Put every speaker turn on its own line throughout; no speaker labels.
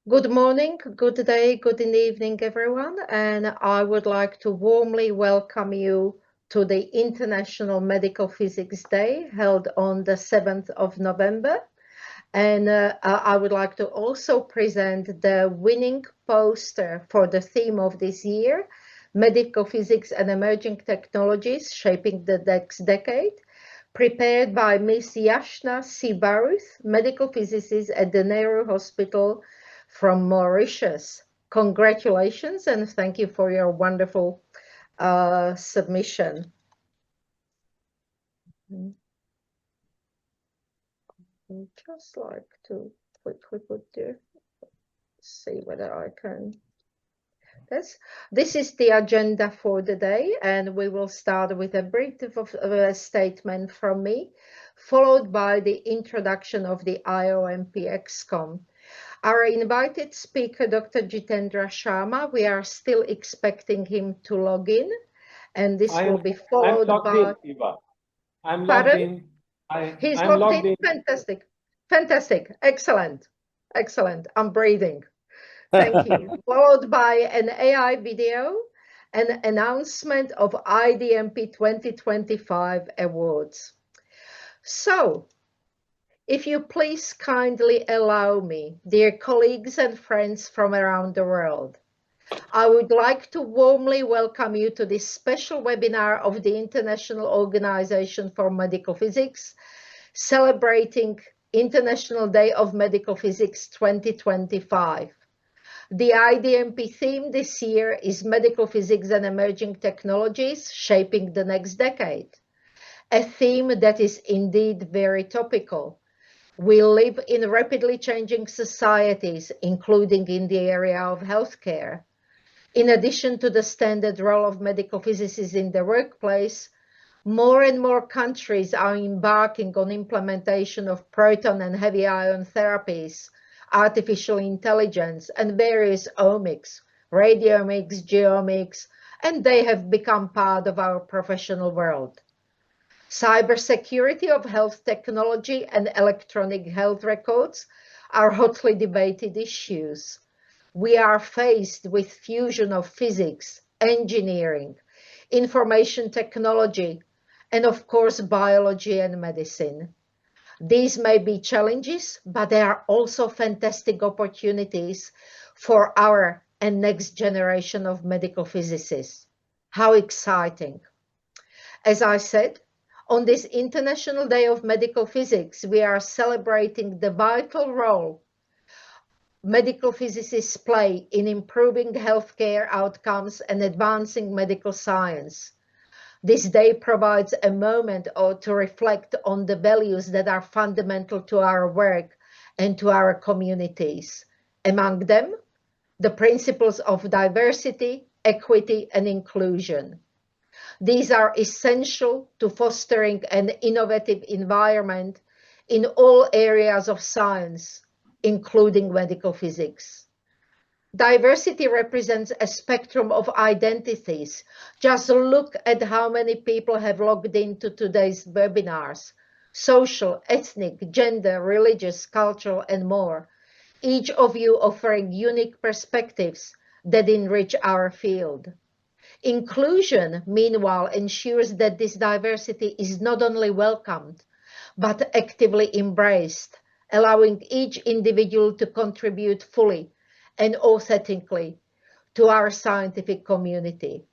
Good morning, good day, good evening, everyone, and I would like to warmly welcome you to the International Medical Physics Day held on the 7th of November. And I would like to also present the winning poster for the theme of this year, Medical Physics and Emerging Technologies Shaping the Next Decade, prepared by Ms. Yashna C. Baruth, medical physicist at the Nehru Hospital from Mauritius. Congratulations and thank you for your wonderful submission. I'd just like to quickly put there, see whether I can. This is the agenda for the day, and we will start with a brief statement from me, followed by the introduction of the IOMP ExCom. Our invited speaker, Dr. Jitendra Sharma, we are still expecting him to log in, and this will be followed by...
Eva. I'm
Pardon?
logged in.
He's
I'm
logged in. Fantastic. Fantastic. Excellent. Excellent. I'm breathing. Thank you. Followed by an AI video, an announcement of IDMP 2025 awards. So, if you please kindly allow me, dear colleagues and friends from around the world, I would like to warmly welcome you to this special webinar of the International Organization for Medical Physics, celebrating International Day of Medical Physics 2025. The IDMP theme this year is Medical Physics and Emerging Technologies Shaping the Next Decade, a theme that is indeed very topical. We live in rapidly changing societies, including in the area of healthcare. In addition to the standard role of medical physicists in the workplace, more and more countries are embarking on implementation of proton and heavy ion therapies, artificial intelligence, and various omics, radiomics, geomics, and they have become part of our professional world. Cybersecurity of health technology and electronic health records are hotly debated issues. We are faced with fusion of physics, engineering, information technology, and of course, biology and medicine. These may be challenges, but they are also fantastic opportunities for our and next generation of medical physicists. How exciting. As I said, on this International Day of Medical Physics, we are celebrating the vital role medical physicists play in improving healthcare outcomes and advancing medical science. This day provides a moment to reflect on the values that are fundamental to our work and to our communities. Among them, the principles of diversity, equity, and inclusion. These are essential to fostering an innovative environment in all areas of science, including medical physics. Diversity represents a spectrum of identities. Just look at how many people have logged into today's webinars: social, ethnic, gender, religious, cultural, and more. Each of you offering unique perspectives that enrich our field. Inclusion, meanwhile, ensures that this diversity is not only welcomed, but actively embraced, allowing each individual to contribute fully and authentically to our scientific community.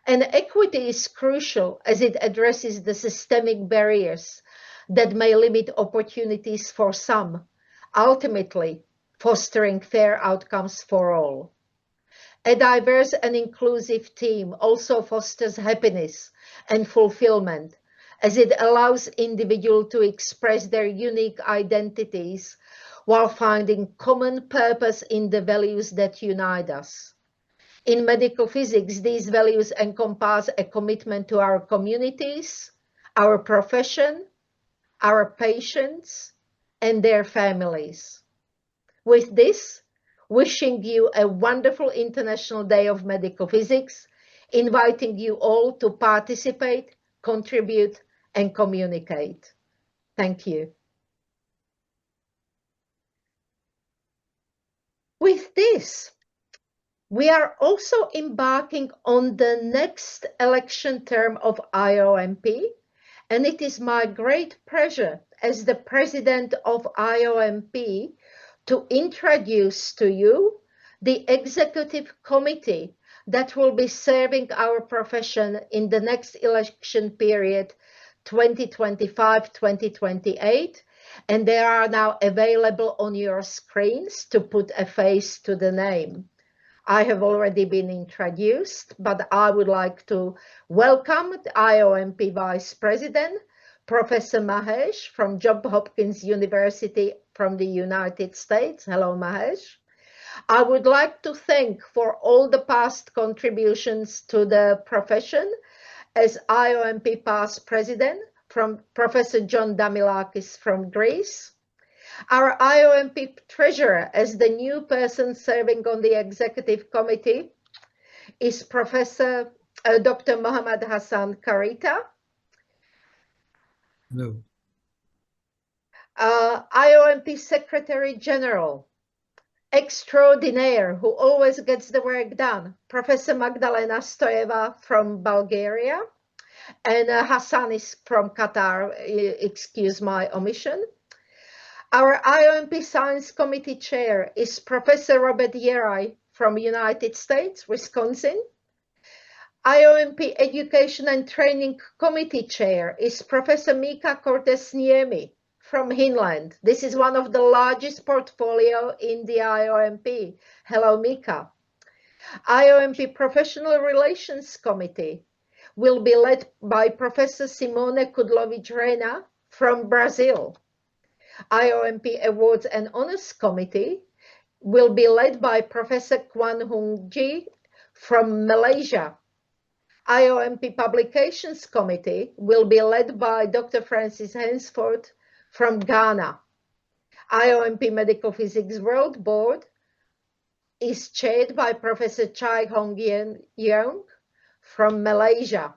And equity is crucial as it addresses the systemic barriers that may limit opportunities for some, ultimately fostering fair outcomes for all. A diverse and inclusive team also fosters happiness and fulfillment as it allows individuals to express their unique identities while finding common purpose in the values that unite us. In medical physics, these values encompass a commitment to our communities, our profession, our patients, and their families. With this, wishing you a wonderful International Day of Medical Physics, inviting you all to participate, contribute, and communicate. Thank you. We this, we are also embarking on the next election term of IOMP, and it is my great pleasure as the president of IOMP to introduce to you the executive committee that will be serving our profession in the next election period 2025-2028, and they are now available on your screens to put a face to the name. I have already been introduced, but I would like to welcome the IOMP Vice President, Professor Mahesh from Johns Hopkins University from the United States. Hello, Mahesh. I would like to thank for all the past contributions to the profession as IOMP past president from Professor John Damilakis from Greece, our IOMP treasurer as the new person serving on the executive committee is Professor Dr. Mohammad Hassan Karita.
Hello.
IOMP Secretary General extraordinaire who always gets the work done, Professor Magdalena Stoeva from Bulgaria, and Hassan is from Qatar, excuse my omission. Our IOMP Science Committee Chair is Professor Robert Yerai from United States, Wisconsin. IOMP Education and Training Committee Chair is Professor Mika Cortes-Niemi from Finland. This is one of the largest portfolio in the IOMP. Hello, Mika. IOMP Professional Relations Committee will be led by Professor Simone Kudlovic-Rena from Brazil. IOMP Awards and Honors Committee will be led by Professor Kwan Hung Ji from Malaysia. IOMP Publications Committee will be led by Dr. Francis Hensford from Ghana. IOMP Medical Physics World Board is chaired by Professor Chai Hong Yeong from Malaysia.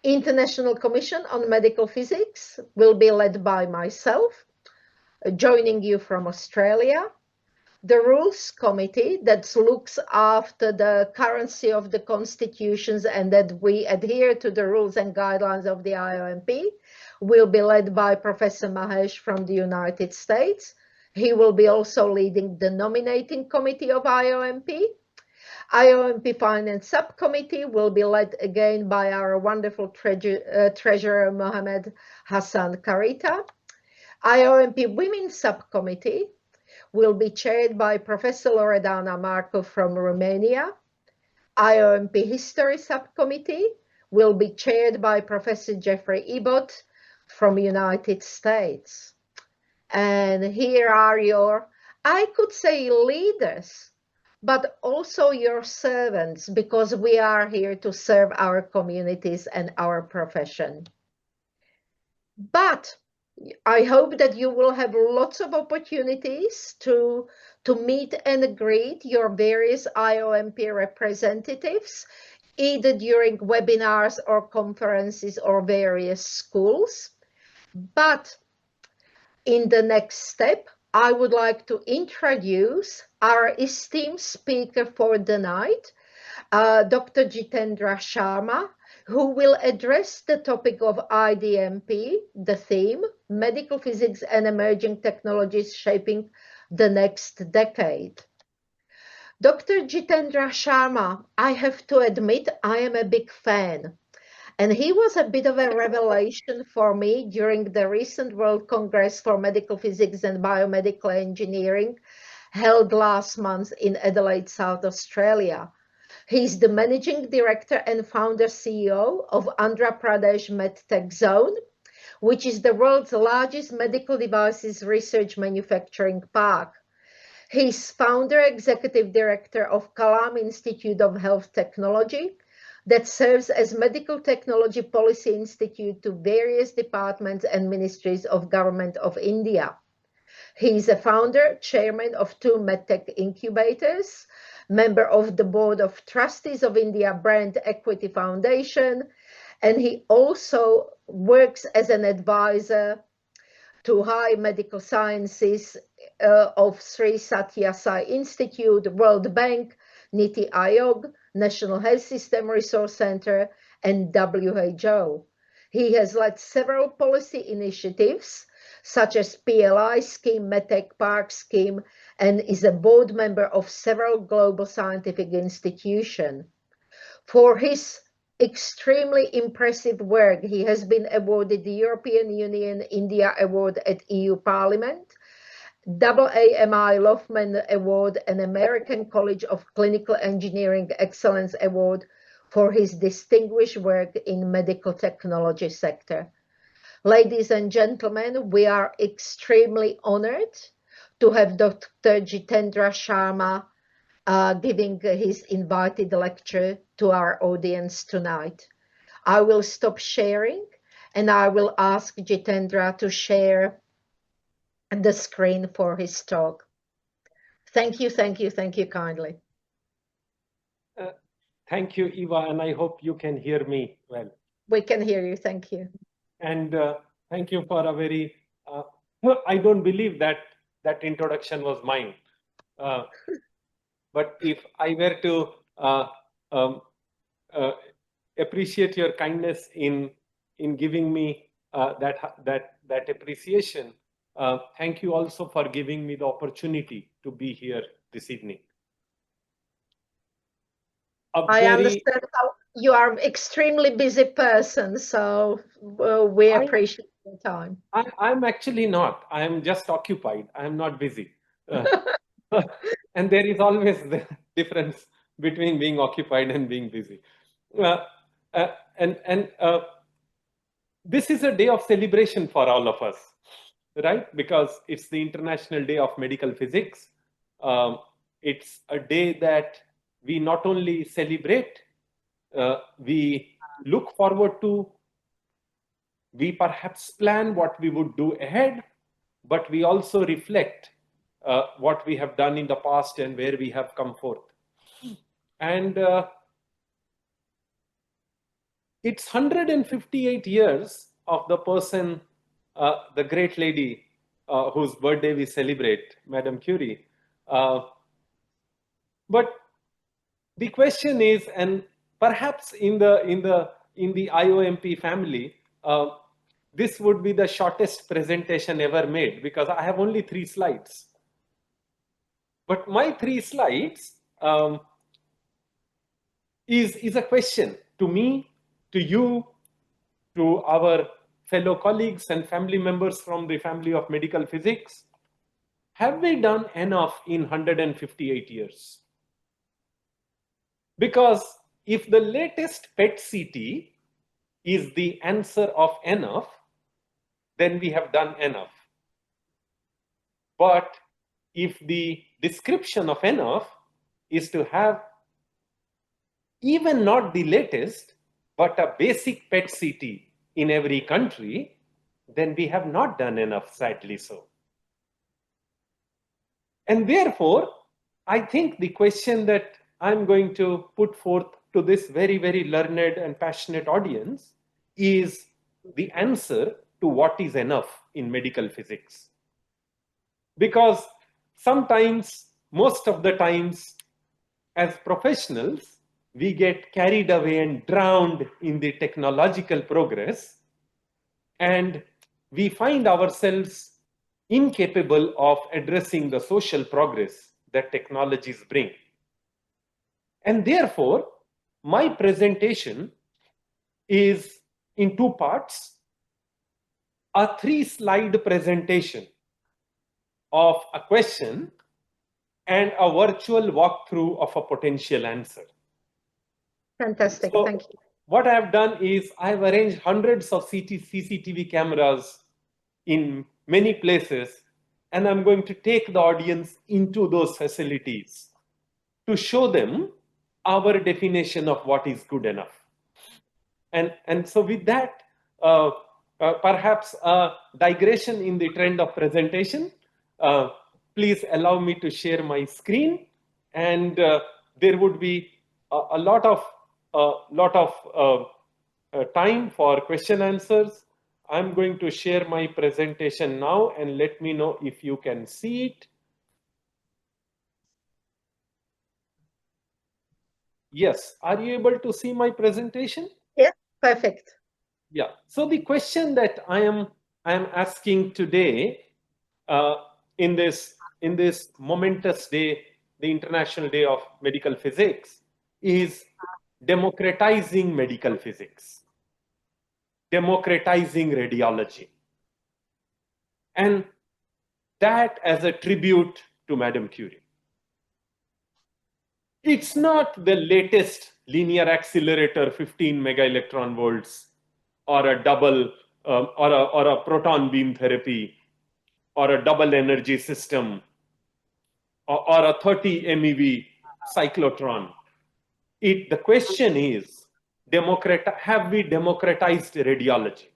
International Commission on Medical Physics will be led by myself, joining you from Australia. The Rules Committee that looks after the currency of the constitutions and that we adhere to the rules and guidelines of the IOMP will be led by Professor Mahesh from the United States. He will be also leading the nominating committee of IOMP. IOMP Finance Subcommittee will be led again by our wonderful treasurer, Mohammad Hassan Karita. IOMP Women's Subcommittee will be chaired by Professor Loredana Marco from Romania. IOMP History Subcommittee will be chaired by Professor Jeffrey Ebott from United States. And here are your, I could say leaders, but also your servants, because we are here to serve our communities and our profession. But I hope that you will have lots of opportunities to meet and greet your various IOMP representatives, either during webinars or conferences or various schools. But in the next step, I would like to introduce our esteemed speaker for the night, Dr. Jitendra Sharma, who will address the topic of IDMP, the theme, Medical Physics and Emerging Technologies Shaping the Next Decade. Dr. Jitendra Sharma, I have to admit, I am a big fan. And he was a bit of a revelation for me during the recent World Congress for Medical Physics and Biomedical Engineering held last month in Adelaide, South Australia. He's the Managing Director and Founder CEO of Andhra Pradesh MedTech Zone, which is the world's largest medical devices research manufacturing park. He's Founder Executive Director of Kalam Institute of Health Technology, that serves as Medical Technology Policy Institute to various departments and ministries of Government of India. He is a founder, chairman of 2 MedTech incubators, member of the board of Trustees of India Brand Equity Foundation, and he also works as an advisor to high medical sciences of Sri Sathya Sai Institute, World Bank, Niti Aayog, National Health System Resource Center, and WHO. He has led several policy initiatives, such as PLI scheme, MedTech Park scheme, and is a board member of several global scientific institutions. For his extremely impressive work, he has been awarded the European Union India Award at EU Parliament, AAMI-Laufman Award, and American College of Clinical Engineering Excellence Award for his distinguished work in medical technology sector. Ladies and gentlemen, we are extremely honored to have Dr. Jitendra Sharma giving his invited lecture to our audience tonight. I will stop sharing and I will ask Jitendra to share the screen for his talk. Thank you kindly.
Thank you, Eva, and I hope you can hear me well.
We can hear you, thank you.
And thank you for a very, I don't believe that that introduction was mine. But if I were to appreciate your kindness in giving me that appreciation, thank you also for giving me the opportunity to be here this evening.
I understand how you are an extremely busy person, so we appreciate your time.
I'm actually not. I'm just occupied. I'm not busy. And there is always the difference between being occupied and being busy. This is a day of celebration for all of us, right? Because it's the International Day of Medical Physics. It's a day that we not only celebrate, we look forward to, we perhaps plan what we would do ahead, but we also reflect what we have done in the past and where we have come forth. And it's 158 years of the person, the great lady whose birthday we celebrate, Madame Curie. But the question is, and perhaps in the IOMP family, this would be the shortest presentation ever made because I have only 3 slides. But my 3 slides is a question to me, to you, to our fellow colleagues and family members from the family of medical physics. Have we done enough in 158 years? Because if the latest PET-CT is the answer of enough, then we have done enough. But if the description of enough is to have even not the latest, but a basic PET-CT in every country, then we have not done enough, sadly so. And therefore, I think the question that I'm going to put forth to this very, very learned and passionate audience is the answer to what is enough in medical physics. Because sometimes, most of the times, as professionals, we get carried away and drowned in the technological progress, and we find ourselves incapable of addressing the social progress that technologies bring. And therefore, my presentation is in 2 parts, a 3-slide presentation of a question and a virtual walkthrough of a potential answer.
Fantastic,
so
thank you.
What I have done is I have arranged hundreds of CCTV cameras in many places, and I'm going to take the audience into those facilities to show them our definition of what is good enough. And so with that, perhaps a digression in the trend of presentation, please allow me to share my screen, and there would be a lot of time for question answers. I'm going to share my presentation now and let me know if you can see it. Yes, are you able to see my presentation?
Yes, perfect.
Yeah, so the question that I am asking today in this momentous day, the International Day of Medical Physics, is democratizing medical physics, democratizing radiology, and that as a tribute to Madame Curie. It's not the latest linear accelerator 15 mega electron volts or a double or a proton beam therapy or a double energy system or a 30 MeV cyclotron. The question is, have we democratized radiology?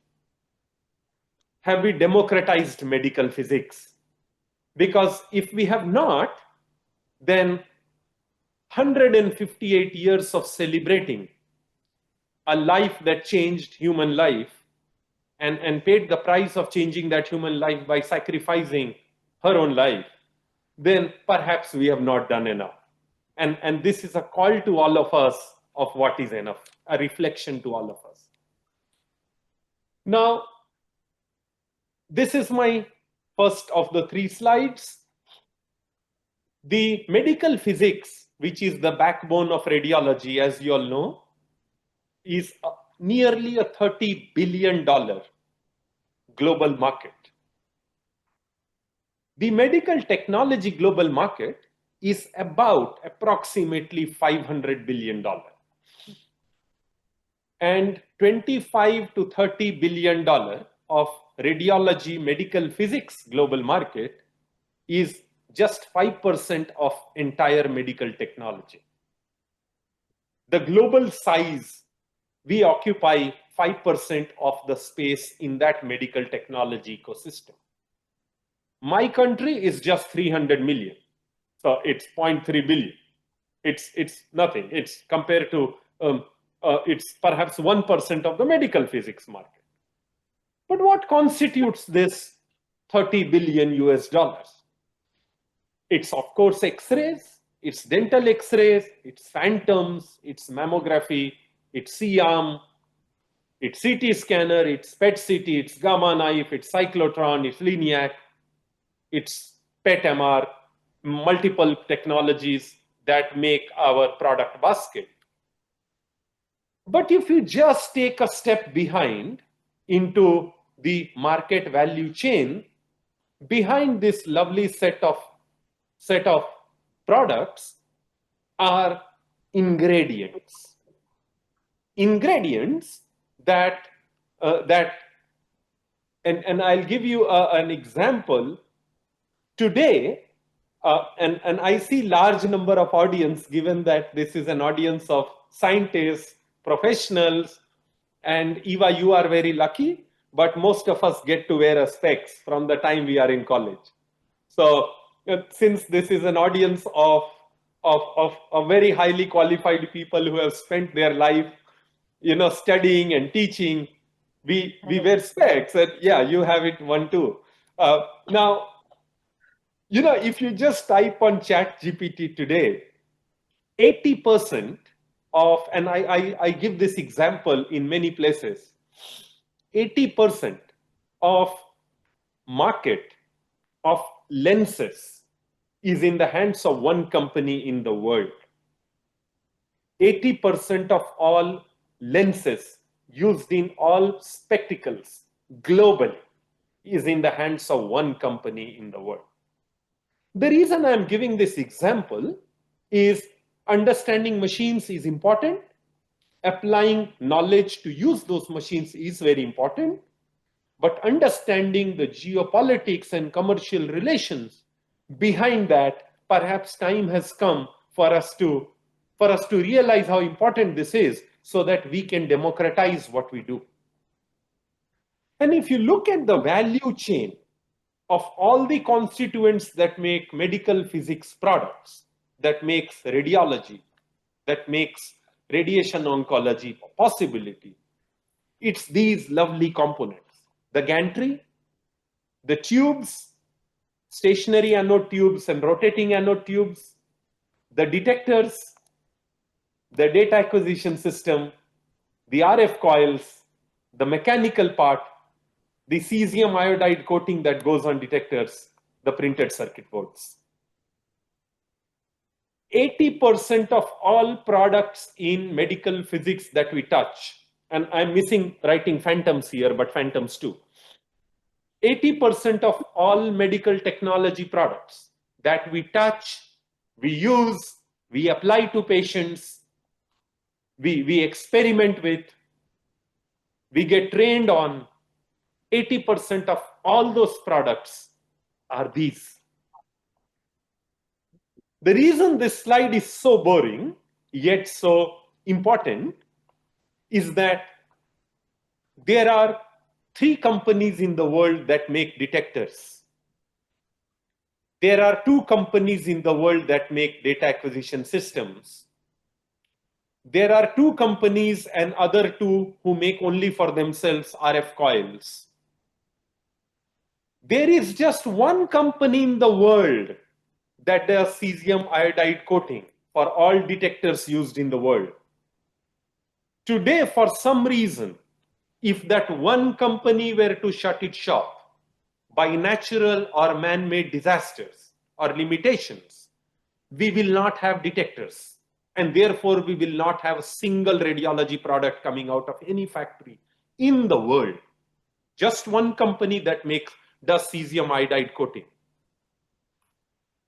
Have we democratized medical physics? Because if we have not, then 158 years of celebrating a life that changed human life and paid the price of changing that human life by sacrificing her own life, then perhaps we have not done enough. And this is a call to all of us of what is enough, a reflection to all of us. Now, this is my first of the 3 slides. The medical physics, which is the backbone of radiology, as you all know, is nearly a $30 billion global market. The medical technology global market is about approximately $500 billion. And $25 to $30 billion of radiology medical physics global market is just 5% of entire medical technology. The global size, we occupy 5% of the space in that medical technology ecosystem. My country is just 300 million. So it's 0.3 billion. It's nothing. It's compared to, it's perhaps 1% of the medical physics market. But what constitutes this 30 billion US dollars? It's of course X-rays, it's dental X-rays, it's phantoms, it's mammography, it's C-arm, it's CT scanner, it's PET-CT, it's gamma knife, it's cyclotron, it's LINIAC, it's PET-MR, multiple technologies that make our product basket. But if you just take a step behind into the market value chain, behind this lovely set of products are ingredients. Ingredients that and I'll give you an example. Today, and I see large number of audience, given that this is an audience of scientists, professionals, and Eva, you are very lucky, but most of us get to wear a specs from the time we are in college. So since this is an audience of very highly qualified people who have spent their life, studying and teaching, we wear specs, and yeah, you have it one too. Now, if you just type on ChatGPT today, 80% of, and I give this example in many places, 80% of market of lenses is in the hands of one company in the world. 80% of all lenses used in all spectacles globally is in the hands of one company in the world. The reason I'm giving this example is understanding machines is important. Applying knowledge to use those machines is very important. But understanding the geopolitics and commercial relations behind that, perhaps time has come for us to realize how important this is so that we can democratize what we do. And if you look at the value chain of all the constituents that make medical physics products, that makes radiology, that makes radiation oncology a possibility, it's these lovely components. the gantry, the tubes, stationary anode tubes and rotating anode tubes, the detectors, the data acquisition system, the RF coils, the mechanical part, the cesium iodide coating that goes on detectors, the printed circuit boards. 80% of all products in medical physics that we touch, and I'm missing writing phantoms here, but phantoms too. 80% of all medical technology products that we touch, we use, we apply to patients, we experiment with, we get trained on, 80% of all those products are these. The reason this slide is so boring, yet so important, is that there are 3 companies in the world that make detectors. There are 2 companies in the world that make data acquisition systems. There are 2 companies and other 2 who make only for themselves RF coils. There is just 1 company in the world that does cesium iodide coating for all detectors used in the world. Today, for some reason, if that 1 company were to shut its shop by natural or man-made disasters or limitations, we will not have detectors. And therefore, we will not have a single radiology product coming out of any factory in the world. Just 1 company that does cesium iodide coating.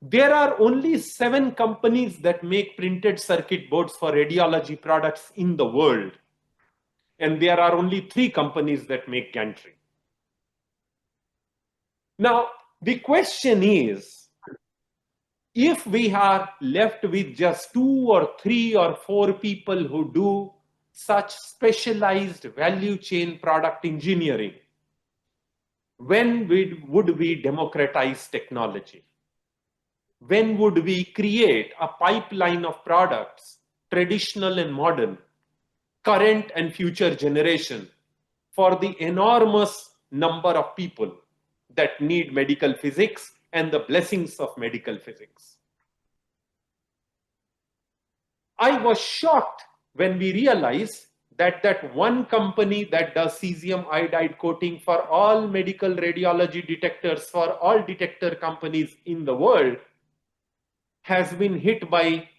There are only 7 companies that make printed circuit boards for radiology products in the world. And there are only 3 companies that make gantry. Now, the question is, if we are left with just 2 or 3 or 4 people who do such specialized value chain product engineering, when would we democratize technology? When would we create a pipeline of products, traditional and modern, current and future generation, for the enormous number of people that need medical physics and the blessings of medical physics? I was shocked when we realized that 1 company that does cesium iodide coating for all medical radiology detectors, for all detector companies in the world, has been hit by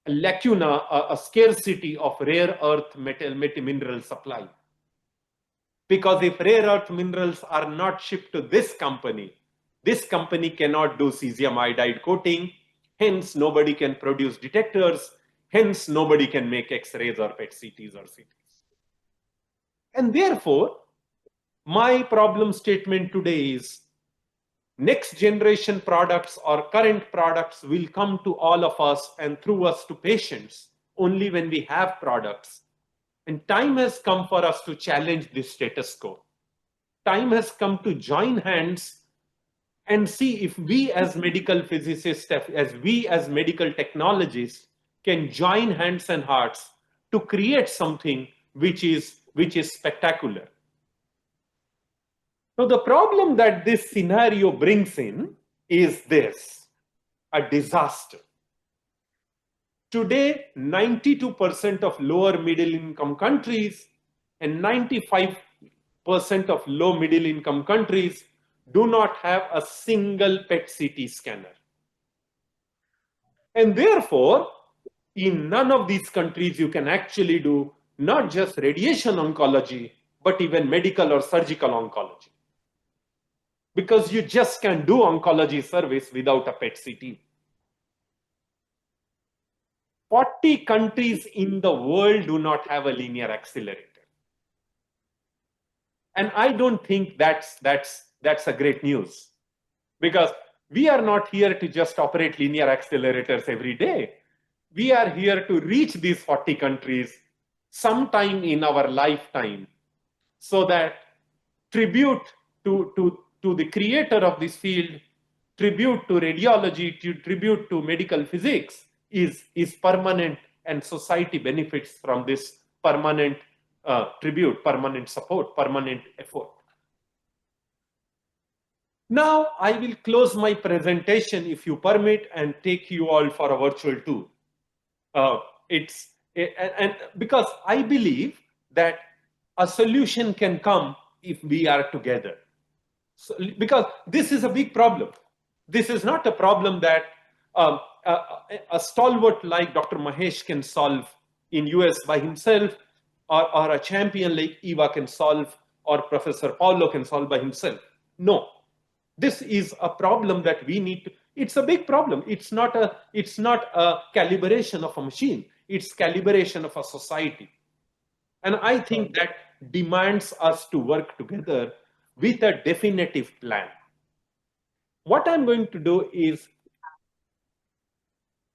a lacuna, a scarcity of rare earth mineral supply. Because if rare earth minerals are not shipped to this company cannot do cesium iodide coating, hence nobody can produce detectors, hence nobody can make X-rays or PET CTs or CTs. And therefore, my problem statement today is, next generation products or current products will come to all of us and through us to patients only when we have products. And time has come for us to challenge this status quo. Time has come to join hands and see if we as medical physicists, as we as medical technologists can join hands and hearts to create something which is spectacular. So the problem that this scenario brings in is this: a disaster. Today, 92% of lower middle income countries and 95% of low middle income countries do not have a single PET CT scanner. And therefore, in none of these countries you can actually do not just radiation oncology, but even medical or surgical oncology. Because you just can't do oncology service without a PET CT. 40 countries in the world do not have a linear accelerator. And I don't think that's a great news, because we are not here to just operate linear accelerators every day. We are here to reach these 40 countries sometime in our lifetime, so that tribute to the creator of this field, tribute to radiology, tribute to medical physics is permanent, and society benefits from this permanent tribute, permanent support, permanent effort. Now I will close my presentation, if you permit, and take you all for a virtual tour. And because I believe that a solution can come if we are together. So, because this is a big problem. This is not a problem that a stalwart like Dr. Mahesh can solve in US by himself, or a champion like Eva can solve, or Professor Paulo can solve by himself. No, this is a problem that we need to. It's a big problem. It's not a calibration of a machine. It's calibration of a society. And I think that demands us to work together with a definitive plan. What I'm going to do is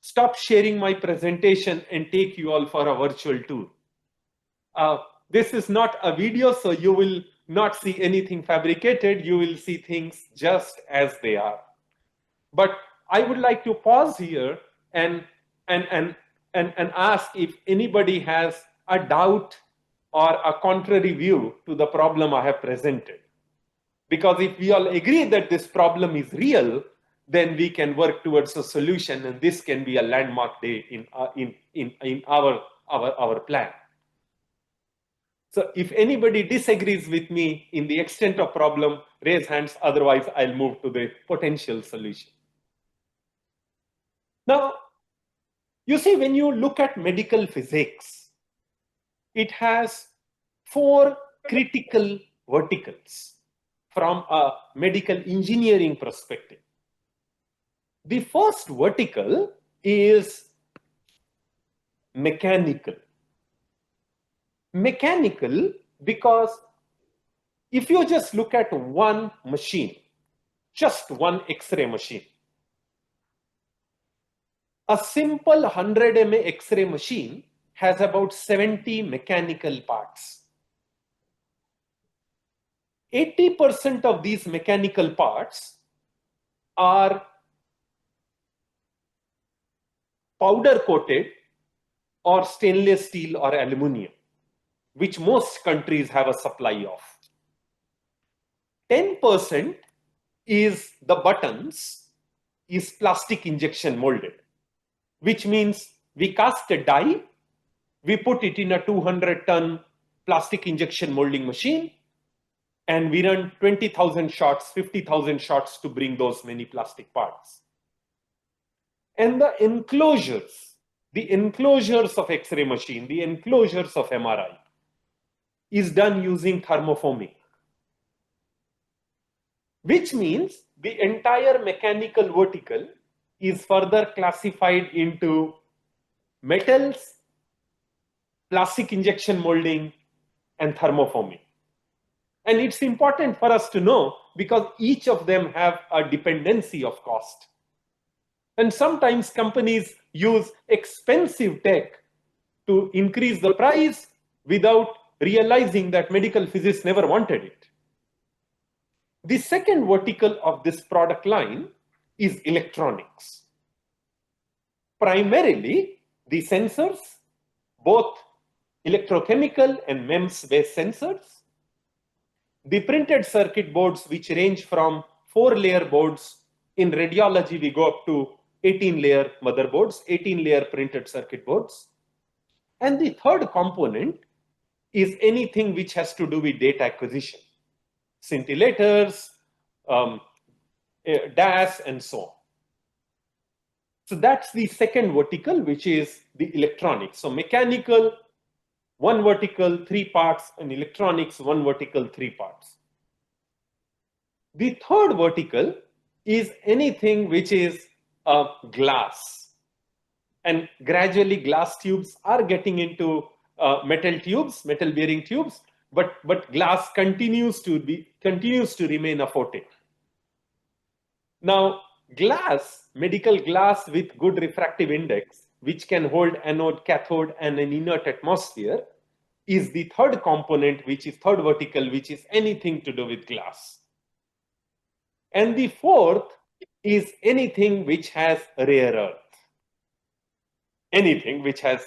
stop sharing my presentation and take you all for a virtual tour. This is not a video, so you will not see anything fabricated. You will see things just as they are. But I would like to pause here and ask if anybody has a doubt or a contrary view to the problem I have presented. Because if we all agree that this problem is real, then we can work towards a solution, and this can be a landmark day in our plan. So if anybody disagrees with me in the extent of problem, raise hands, otherwise I'll move to the potential solution. Now, you see, when you look at medical physics, it has 4 critical verticals from a medical engineering perspective. The first vertical is mechanical. Mechanical because if you just look at one machine, just one X-ray machine, a simple 100 mA X-ray machine has about 70 mechanical parts. 80% of these mechanical parts are powder coated or stainless steel or aluminum, which most countries have a supply of. 10% is the buttons, is plastic injection molded, which means we cast a die, we put it in a 200-ton plastic injection molding machine, and we run 20,000 shots, 50,000 shots to bring those many plastic parts. And the enclosures of X-ray machine, the enclosures of MRI, is done using thermoforming, which means the entire mechanical vertical is further classified into metals, plastic injection molding, and thermoforming. And it's important for us to know because each of them have a dependency of cost. And sometimes companies use expensive tech to increase the price without realizing that medical physics never wanted it. The second vertical of this product line is electronics. Primarily, the sensors, both electrochemical and MEMS-based sensors, the printed circuit boards, which range from 4-layer boards. In radiology, we go up to 18-layer motherboards, 18-layer printed circuit boards. And the third component is anything which has to do with data acquisition, scintillators, DAS, and so on. So that's the second vertical, which is the electronics. So mechanical, 1 vertical, 3 parts, and electronics, 1 vertical, 3 parts. The third vertical is anything which is glass. And gradually glass tubes are getting into metal tubes, metal bearing tubes, but glass continues to remain a forte. Now, glass, medical glass with good refractive index, which can hold anode, cathode, and an inert atmosphere, is the third component, which is third vertical, which is anything to do with glass. And the fourth is anything which has rare earth. Anything which has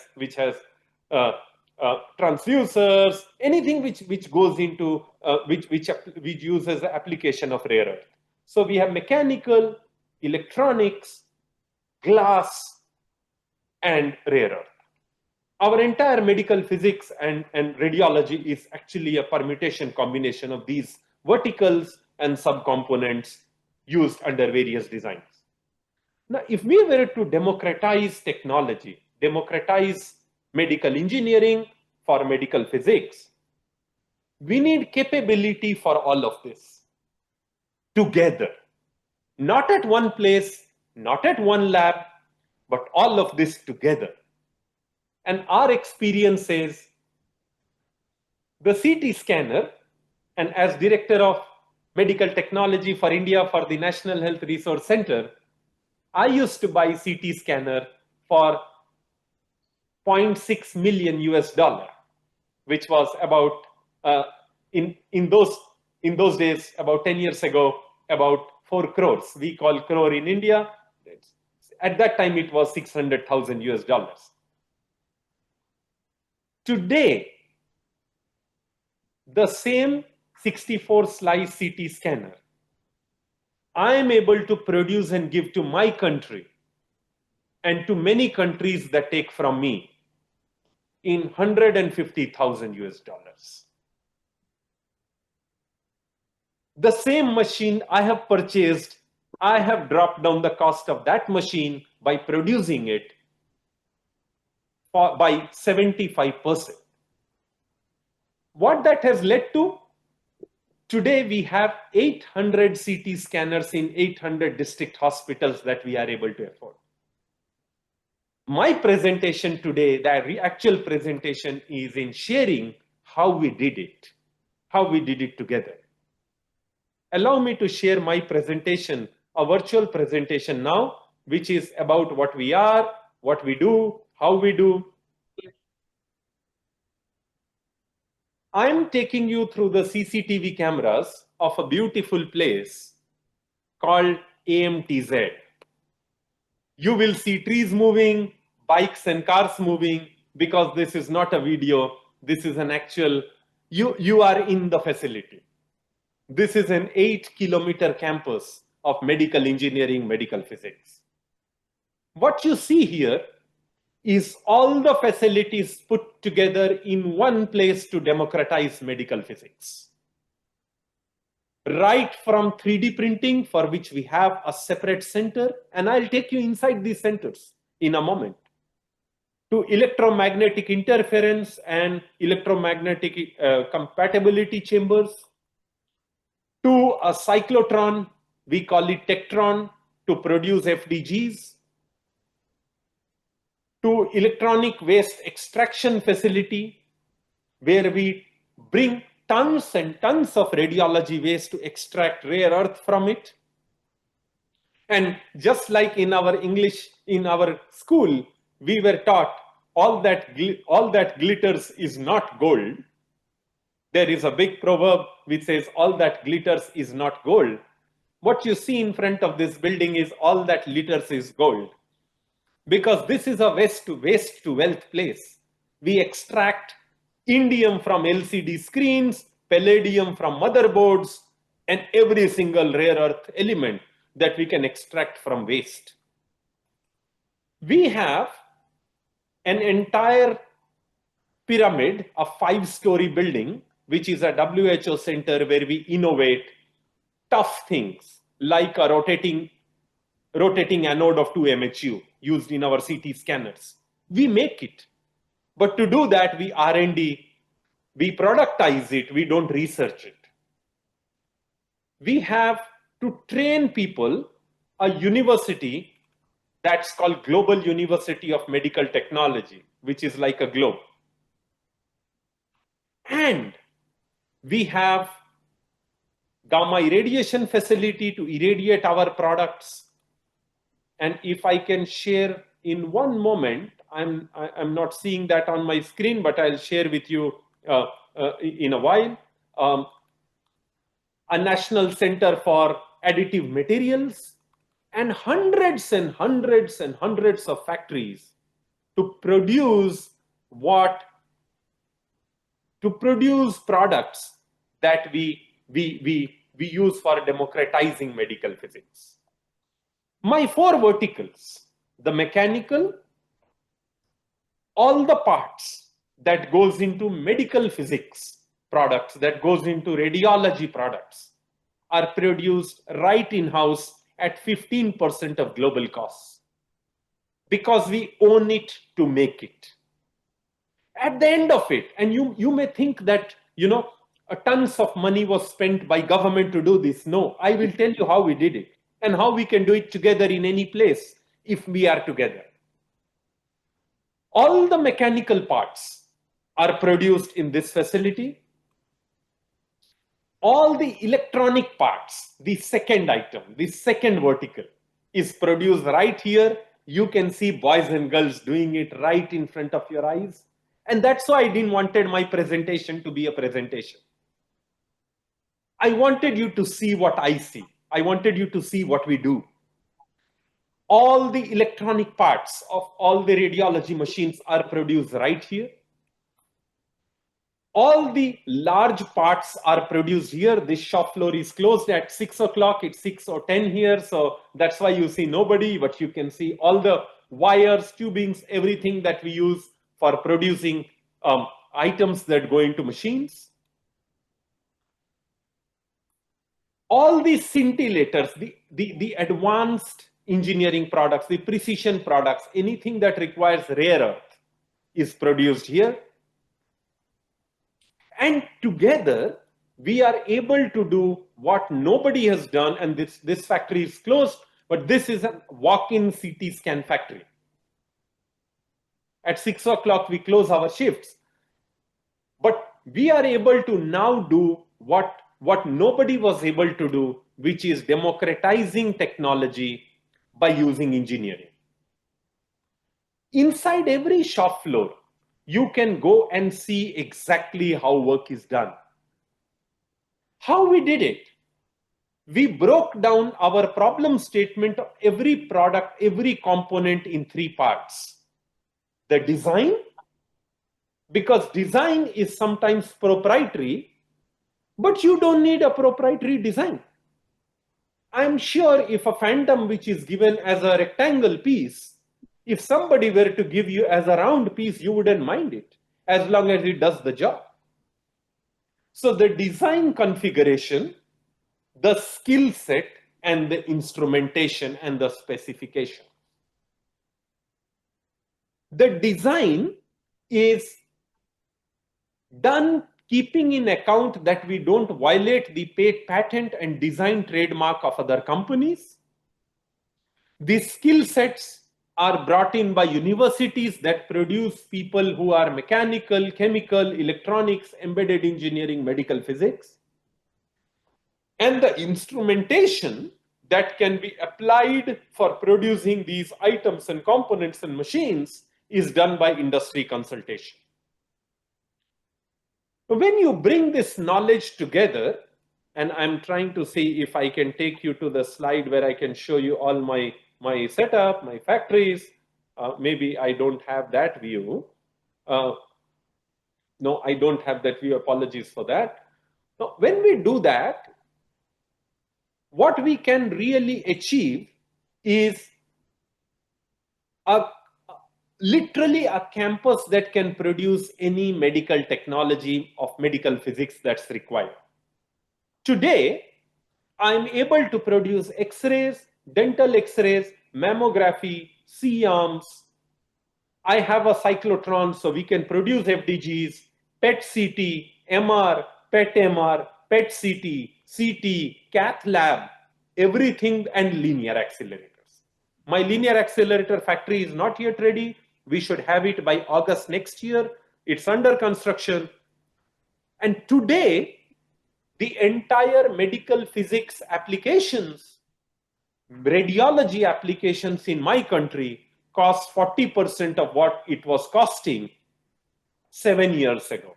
transducers, anything which goes into, which uses the application of rare earth. So we have mechanical, electronics, glass, and rare earth. Our entire medical physics and radiology is actually a permutation combination of these verticals and subcomponents used under various designs. Now, if we were to democratize technology, democratize medical engineering for medical physics, we need capability for all of this together. Not at one place, not at one lab, but all of this together. And our experience says the CT scanner, and as Director of Medical Technology for India for the National Health Resource Center, I used to buy CT scanner for $0.6 million US, which was about, in those days, about 10 years ago, about 4 crores. We call crore in India. At that time, it was 600,000 US dollars. Today, the same 64 slice CT scanner, I am able to produce and give to my country and to many countries that take from me in 150,000 US dollars. The same machine I have purchased, I have dropped down the cost of that machine by producing it by 75%. What that has led to? Today we have 800 CT scanners in 800 district hospitals that we are able to afford. My presentation today, the actual presentation, is in sharing how we did it together. Allow me to share my presentation, a virtual presentation now, which is about what we are, what we do, how we do. I'm taking you through the CCTV cameras of a beautiful place called AMTZ. You will see trees moving, bikes and cars moving, because this is not a video, this is an actual, you are in the facility. This is an 8-kilometer campus of medical engineering, medical physics. What you see here is all the facilities put together in one place to democratize medical physics. Right from 3D printing, for which we have a separate center, and I'll take you inside these centers in a moment, to electromagnetic interference and electromagnetic compatibility chambers, to a cyclotron, we call it Tektron, to produce FDGs, to electronic waste extraction facility, where we bring tons and tons of radiology waste to extract rare earth from it. And just like in our English, in our school, we were taught all that glitters is not gold. There is a big proverb which says all that glitters is not gold. What you see in front of this building is all that glitters is gold. Because this is a waste to wealth place. We extract indium from LCD screens, palladium from motherboards, and every single rare earth element that we can extract from waste. We have an entire pyramid, a 5-story building, which is a WHO center where we innovate tough things like a rotating anode of 2MHU used in our CT scanners. We make it. But to do that, we R&D, we productize it, we don't research it. We have to train people, a university that's called Global University of Medical Technology, which is like a globe. And we have gamma irradiation facility to irradiate our products. And if I can share in one moment, I'm not seeing that on my screen, but I'll share with you in a while. A national center for additive materials, and hundreds and hundreds and hundreds of factories to produce what to produce products that we use for democratizing medical physics. My 4 verticals, the mechanical, all the parts that goes into medical physics products, that goes into radiology products, are produced right in-house at 15% of global costs, because we own it to make it. At the end of it, and you may think that, tons of money was spent by government to do this. No, I will tell you how we did it and how we can do it together in any place if we are together. All the mechanical parts are produced in this facility. All the electronic parts, the second item, the second vertical, is produced right here. You can see boys and girls doing it right in front of your eyes. And that's why I didn't wanted my presentation to be a presentation. I wanted you to see what I see. I wanted you to see what we do. All the electronic parts of all the radiology machines are produced right here. All the large parts are produced here. This shop floor is closed at 6 o'clock. It's 6 or 10 here. So that's why you see nobody, but you can see all the wires, tubings, everything that we use for producing items that go into machines. All these scintillators, the advanced engineering products, the precision products, anything that requires rare earth is produced here. And together, we are able to do what nobody has done. And this factory is closed, but this is a walk-in CT scan factory. At 6 o'clock, we close our shifts. But we are able to now do what nobody was able to do, which is democratizing technology by using engineering. Inside every shop floor, you can go and see exactly how work is done. How we did it? We broke down our problem statement of every product, every component in 3 parts. The design, because design is sometimes proprietary, but you don't need a proprietary design. I'm sure if a phantom which is given as a rectangle piece, if somebody were to give you as a round piece, you wouldn't mind it, as long as it does the job. So the design configuration, the skill set, and the instrumentation and the specification. The design is done keeping in account that we don't violate the patent and design trademark of other companies. The skill sets are brought in by universities that produce people who are mechanical, chemical, electronics, embedded engineering, medical physics. And the instrumentation that can be applied for producing these items and components and machines is done by industry consultation. When you bring this knowledge together, and I'm trying to see if I can take you to the slide where I can show you all my setup, my factories. Maybe I don't have that view. No, I don't have that view. Apologies for that. Now, when we do that, what we can really achieve is literally a campus that can produce any medical technology of medical physics that's required. Today, I'm able to produce X-rays, dental X-rays, mammography, C-arms. I have a cyclotron, so we can produce FDGs, PET-CT, MR, PET-MR, PET-CT, CT, cath lab, everything, and linear accelerators. My linear accelerator factory is not yet ready. We should have it by August next year. It's under construction. And today, the entire medical physics applications, radiology applications in my country cost 40% of what it was costing 7 years ago.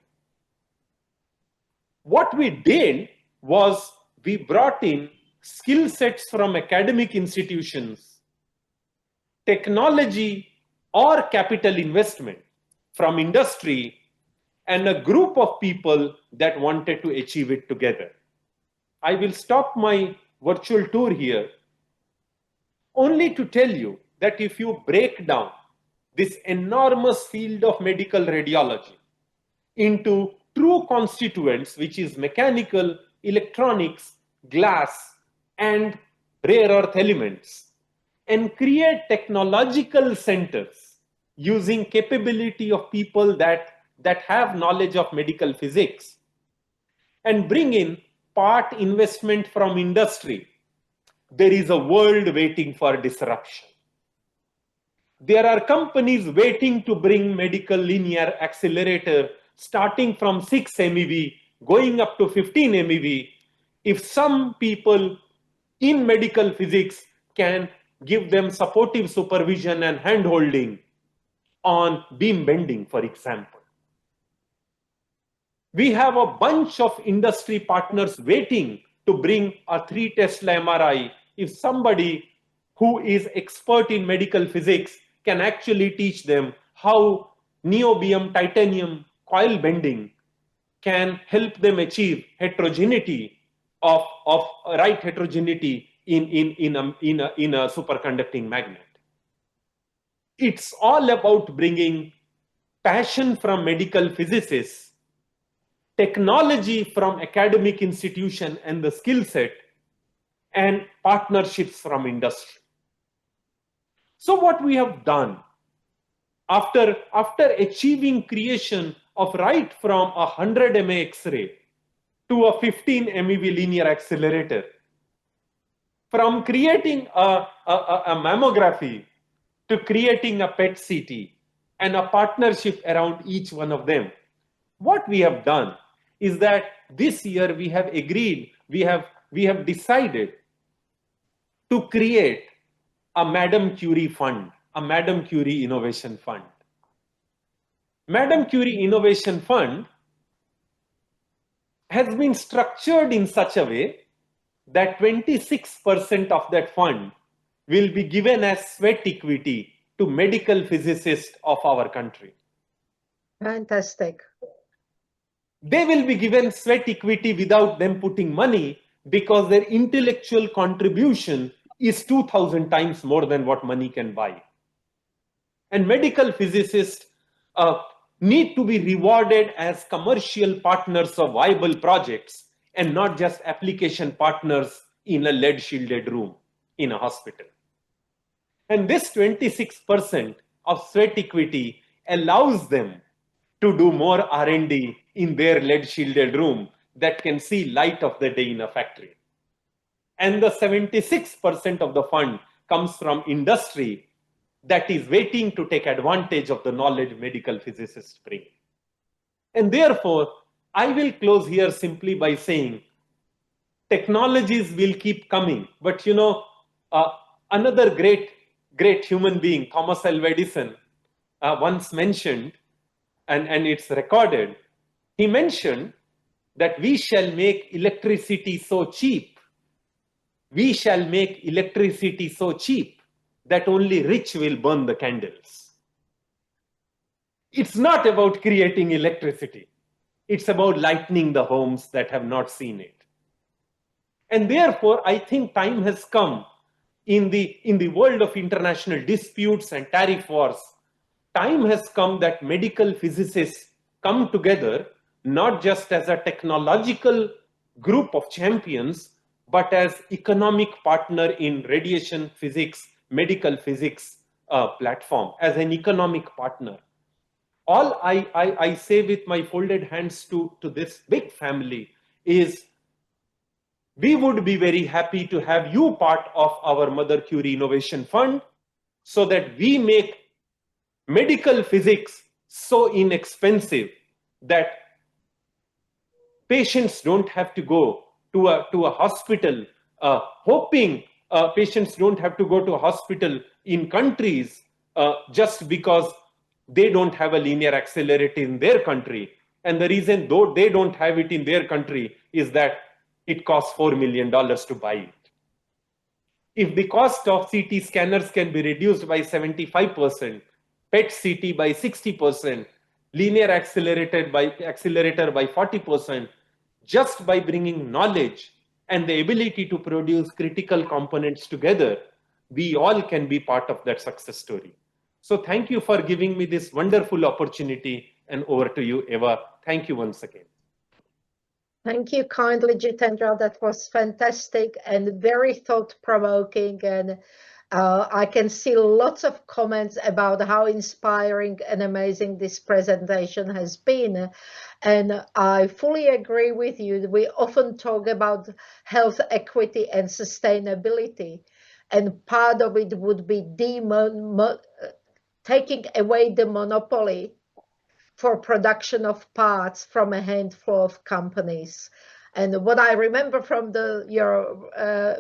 What we did was we brought in skill sets from academic institutions, technology or capital investment from industry, and a group of people that wanted to achieve it together. I will stop my virtual tour here only to tell you that if you break down this enormous field of medical radiology into true constituents, which is mechanical, electronics, glass, and rare earth elements, and create technological centers using capability of people that have knowledge of medical physics, and bring in part investment from industry, there is a world waiting for disruption. There are companies waiting to bring medical linear accelerator starting from 6 MeV, going up to 15 MeV. If some people in medical physics can give them supportive supervision and hand-holding on beam bending, for example. We have a bunch of industry partners waiting to bring a 3 Tesla MRI. If somebody who is expert in medical physics can actually teach them how niobium titanium coil bending can help them achieve heterogeneity of right heterogeneity in a superconducting magnet. It's all about bringing passion from medical physicists, technology from academic institution and the skill set, and partnerships from industry. So what we have done after achieving creation of right from a 100 MA X-ray to a 15 MeV linear accelerator, from creating a mammography to creating a PET CT and a partnership around each one of them, what we have done is that this year we have agreed, we have decided to create a Madame Curie Fund, a Madame Curie Innovation Fund. Madame Curie Innovation Fund has been structured in such a way that 26% of that fund will be given as sweat equity to medical physicists of our country.
Fantastic.
They will be given sweat equity without them putting money because their intellectual contribution is 2,000 times more than what money can buy. And medical physicists need to be rewarded as commercial partners of viable projects and not just application partners in a lead-shielded room in a hospital. And this 26% of sweat equity allows them to do more R&D in their lead-shielded room that can see light of the day in a factory. And the 76% of the fund comes from industry that is waiting to take advantage of the knowledge medical physicists bring. And therefore, I will close here simply by saying technologies will keep coming. But you know, another great human being, Thomas Alva Edison, once mentioned, and it's recorded, he mentioned that we shall make electricity so cheap, we shall make electricity so cheap that only rich will burn the candles. It's not about creating electricity. It's about lightening the homes that have not seen it. And therefore, I think time has come in the world of international disputes and tariff wars. Time has come that medical physicists come together, not just as a technological group of champions, but as economic partner in radiation physics, medical physics platform, as an economic partner. All I say with my folded hands to this big family is, we would be very happy to have you part of our Mother Curie Innovation Fund so that we make medical physics so inexpensive that patients don't have to go to a hospital, patients don't have to go to a hospital in countries just because they don't have a linear accelerator in their country. And the reason though they don't have it in their country is that it costs $4 million to buy it. If the cost of CT scanners can be reduced by 75%, PET CT by 60%, linear accelerator by 40% just by bringing knowledge and the ability to produce critical components together. We all can be part of that success story. So thank you for giving me this wonderful opportunity, and over to you, Eva. Thank you once again.
Thank you kindly, Jitendra. That was fantastic and very thought-provoking, and I can see lots of comments about how inspiring and amazing this presentation has been. And I fully agree with you. We often talk about health equity and sustainability, and part of it would be taking away the monopoly for production of parts from a handful of companies. And what I remember from your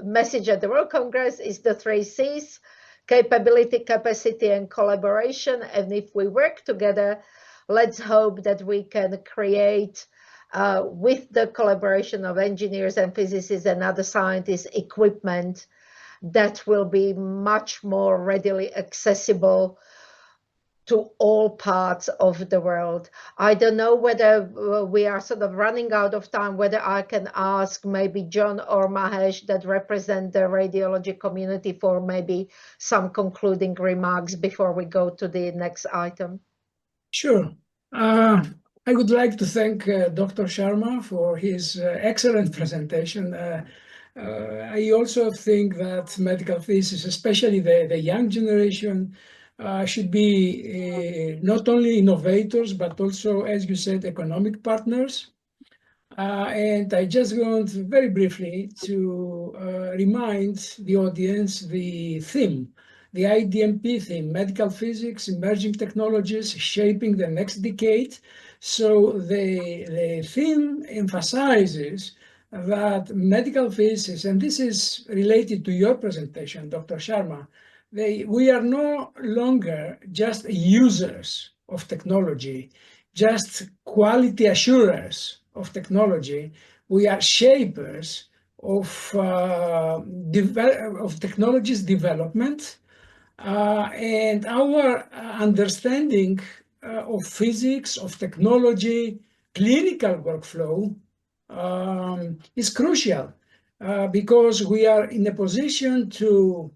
message at the World Congress is the 3 C's: capability, capacity, and collaboration. And if we work together, let's hope that we can create, with the collaboration of engineers and physicists and other scientists, equipment that will be much more readily accessible to all parts of the world. I don't know whether we are sort of running out of time, whether I can ask maybe John or Mahesh that represent the radiology community for maybe some concluding remarks before we go to the next item.
Sure. I would like to thank Dr. Sharma for his excellent presentation. I also think that medical physicists, especially the young generation, should be not only innovators, but also, as you said, economic partners. And I just want very briefly to remind the audience the theme, the IDMP theme: medical physics, emerging technologies, shaping the next decade. So the theme emphasizes that medical physicists, and this is related to your presentation, Dr. Sharma, we are no longer just users of technology, just quality assurers of technology. We are shapers of technology's development, and our understanding of physics, of technology, clinical workflow is crucial because we are in a position to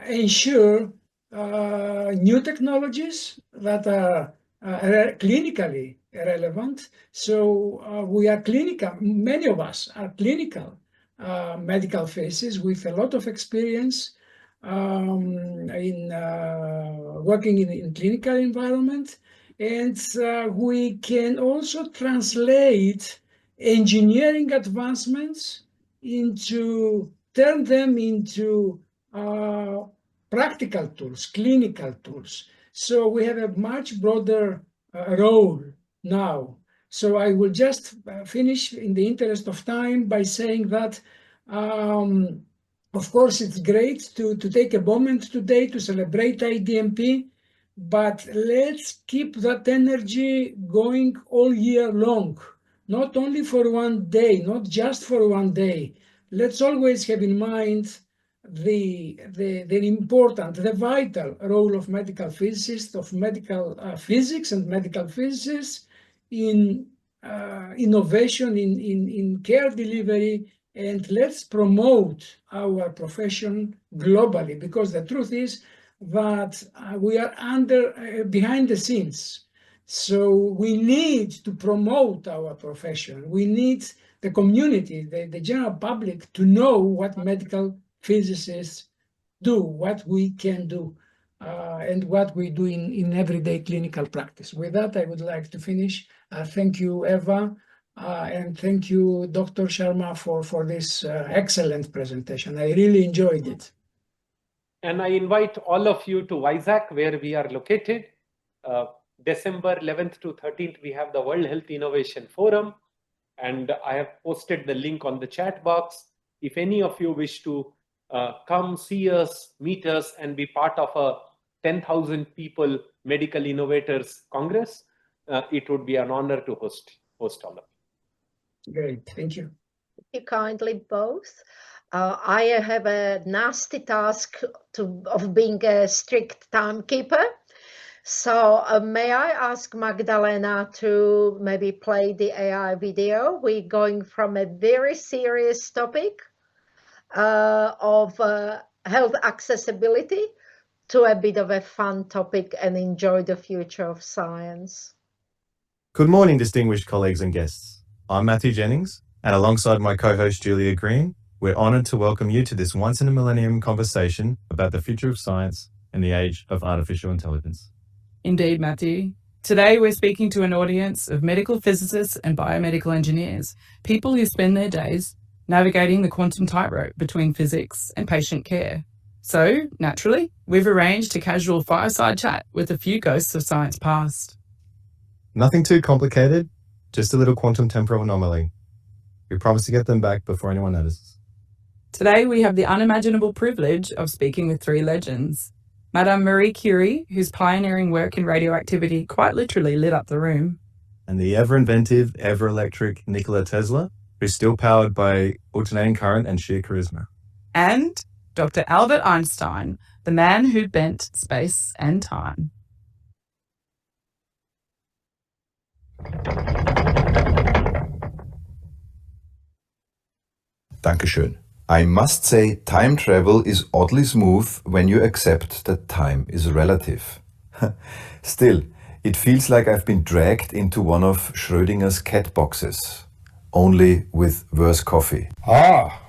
ensure new technologies that are clinically relevant. So we are clinical, many of us are clinical medical physicists with a lot of experience in working in clinical environment. And we can also translate engineering advancements turn them into practical tools, clinical tools. So we have a much broader role now. So I will just finish in the interest of time by saying that, of course, it's great to take a moment today to celebrate IDMP, but let's keep that energy going all year long, not only for one day, not just for one day. Let's always have in mind the important, the vital role of medical physicists, of medical physics and medical physicists in innovation, in care delivery, and let's promote our profession globally, because the truth is that we are behind the scenes. So we need to promote our profession. We need the community, the general public, to know what medical physicists do, what we can do, and what we do in everyday clinical practice. With that, I would like to finish. Thank you, Eva, and thank you, Dr. Sharma, for this excellent presentation. I really enjoyed it.
And I invite all of you to Vizag, where we are located. December 11th to 13th, we have the World Health Innovation Forum, and I have posted the link on the chat box. If any of you wish to come see us, meet us, and be part of a 10,000 people Medical Innovators Congress, it would be an honor to host all of you.
Great, thank you.
Thank you kindly both. I have a nasty task of being a strict timekeeper. So may I ask Magdalena to maybe play the AI video? We're going from a very serious topic of health accessibility to a bit of a fun topic and enjoy the future of science.
Good morning, distinguished colleagues and guests. I'm Matthew Jennings, and alongside my co-host Julia Green, we're honoured to welcome you to this once-in-a-millennium conversation about the future of science in the age of artificial intelligence.
Indeed, Matthew. Today we're speaking to an audience of medical physicists and biomedical engineers, people who spend their days navigating the quantum tightrope between physics and patient care. So, naturally, we've arranged a casual fireside chat with a few ghosts of science past.
Nothing too complicated, just a little quantum temporal anomaly. We promise to get them back before anyone notices.
Today we have the unimaginable privilege of speaking with three legends. Madame Marie Curie, whose pioneering work in radioactivity quite literally lit up the room.
And the ever-inventive, ever-electric Nikola Tesla, who's still powered by alternating current and sheer charisma.
And Dr. Albert Einstein, the man who bent space and time.
Dankeschön. I must say, time travel is oddly smooth when you accept that time is relative. Still, it feels like I've been dragged into one of Schrödinger's cat boxes, only with worse coffee.
Ah,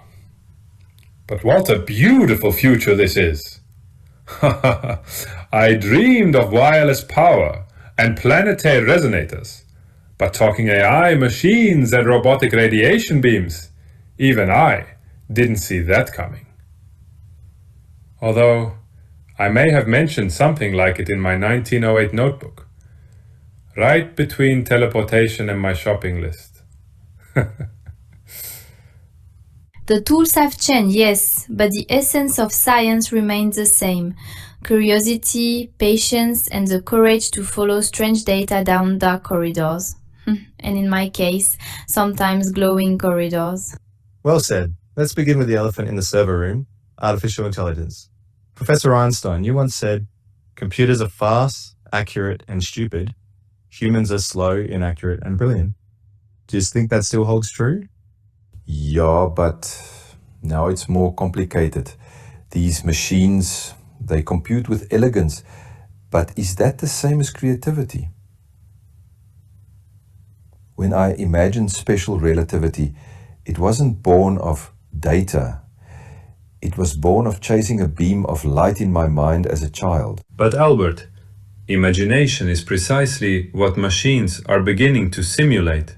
but what a beautiful future this is. I dreamed of wireless power and planetary resonators, but talking AI, machines and robotic radiation beams, even I didn't see that coming. Although I may have mentioned something like it in my 1908 notebook, right between teleportation and my shopping list.
The tools have changed, yes, but the essence of science remains the same. Curiosity, patience, and the courage to follow strange data down dark corridors. And in my case, sometimes glowing corridors.
Well said. Let's begin with the elephant in the server room, artificial intelligence. Professor Einstein, you once said, computers are fast, accurate, and stupid. Humans are slow, inaccurate, and brilliant. Do you think that still holds true?
Yeah, but now it's more complicated. These machines, they compute with elegance. But is that the same as creativity? When I imagined special relativity, it wasn't born of data. It was born of chasing a beam of light in my mind as a child.
But Albert, imagination is precisely what machines are beginning to simulate.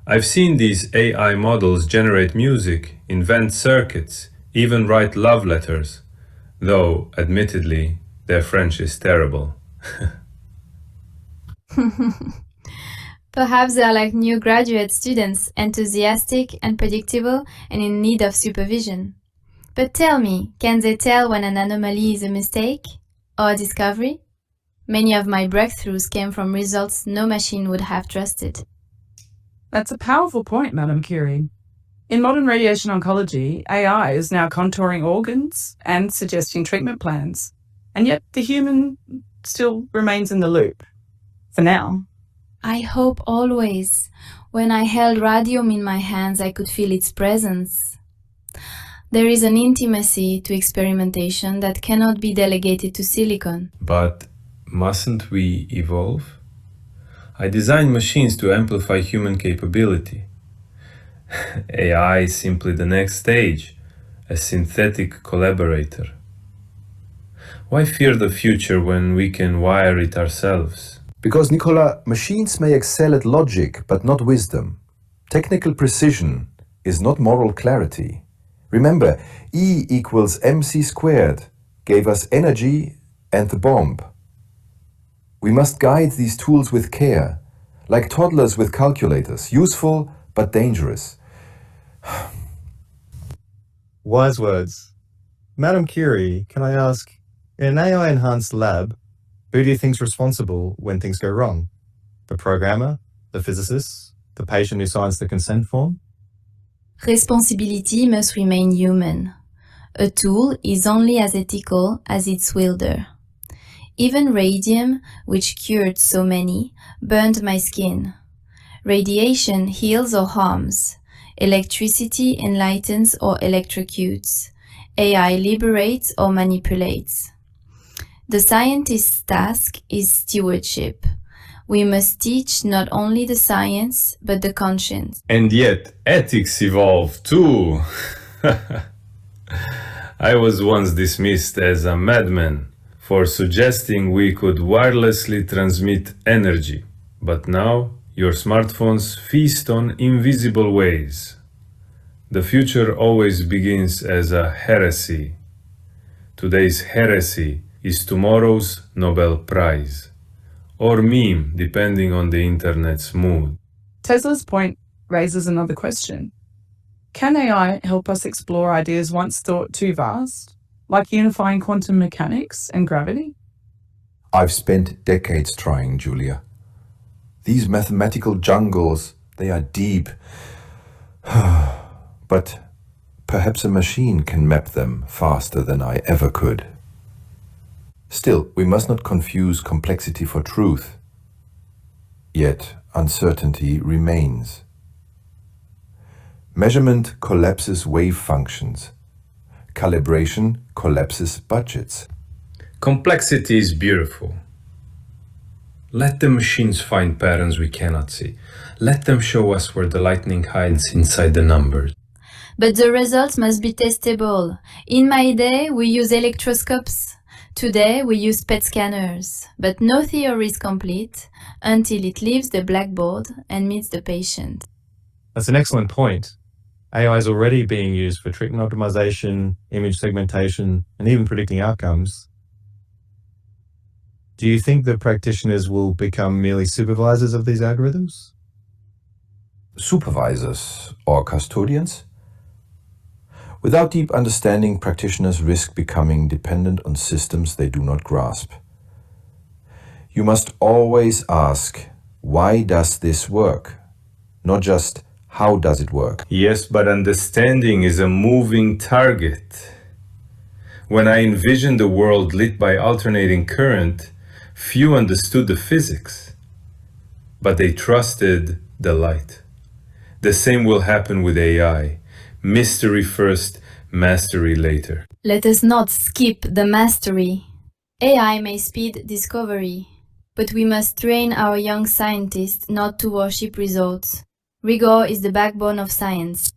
I've seen these AI models generate music, invent circuits, even write love letters, though, admittedly, their French is terrible.
Perhaps they are like new graduate students, enthusiastic, unpredictable, and in need of supervision. But tell me, can they tell when an anomaly is a mistake or a discovery? Many of my breakthroughs came from results no machine would have trusted.
That's a powerful point, Madame Curie. In modern radiation oncology, AI is now contouring organs and suggesting treatment plans. And yet the human still remains in the loop. For now.
I hope always. When I held radium in my hands, I could feel its presence. There is an intimacy to experimentation that cannot be delegated to silicon.
But mustn't we evolve? I designed machines to amplify human capability. AI is simply the next stage, a synthetic collaborator. Why fear the future when we can wire it ourselves?
Because, Nicola, machines may excel at logic, but not wisdom. Technical precision is not moral clarity. Remember, E equals mc squared gave us energy and the bomb. We must guide these tools with care, like toddlers with calculators, useful but dangerous.
Wise words. Madame Curie, can I ask, in an AI-enhanced lab, who do you think's responsible when things go wrong? The programmer, the physicist, the patient who signs the consent form?
Responsibility must remain human. A tool is only as ethical as its wielder. Even radium, which cured so many, burned my skin. Radiation heals or harms. Electricity enlightens or electrocutes. AI liberates or manipulates. The scientist's task is stewardship. We must teach not only the science, but the conscience.
And yet, ethics evolve too. I was once dismissed as a madman for suggesting we could wirelessly transmit energy. But now, your smartphones feast on invisible ways. The future always begins as a heresy. Today's heresy is tomorrow's Nobel Prize, or meme, depending on the internet's mood.
Tesla's point raises another question. Can AI help us explore ideas once thought too vast, like unifying quantum mechanics and gravity?
I've spent decades trying, Julia. These mathematical jungles, they are deep. But perhaps a machine can map them faster than I ever could. Still, we must not confuse complexity for truth. Yet, uncertainty remains. Measurement collapses wave functions. Calibration collapses budgets.
Complexity is beautiful. Let the machines find patterns we cannot see. Let them show us where the lightning hides inside the numbers.
But the results must be testable. In my day, we use electroscopes. Today, we use PET scanners. But no theory is complete until it leaves the blackboard and meets the patient.
That's an excellent point. AI is already being used for treatment optimization, image segmentation, and even predicting outcomes. Do you think that practitioners will become merely supervisors of these algorithms?
Supervisors or custodians? Without deep understanding, practitioners risk becoming dependent on systems they do not grasp. You must always ask, why does this work? Not just, how does it work?
Yes, but understanding is a moving target. When I envisioned a world lit by alternating current, few understood the physics, but they trusted the light. The same will happen with AI. Mystery first, mastery later.
Let us not skip the mastery. AI may speed discovery, but we must train our young scientists not to worship results. Rigor is the backbone of science.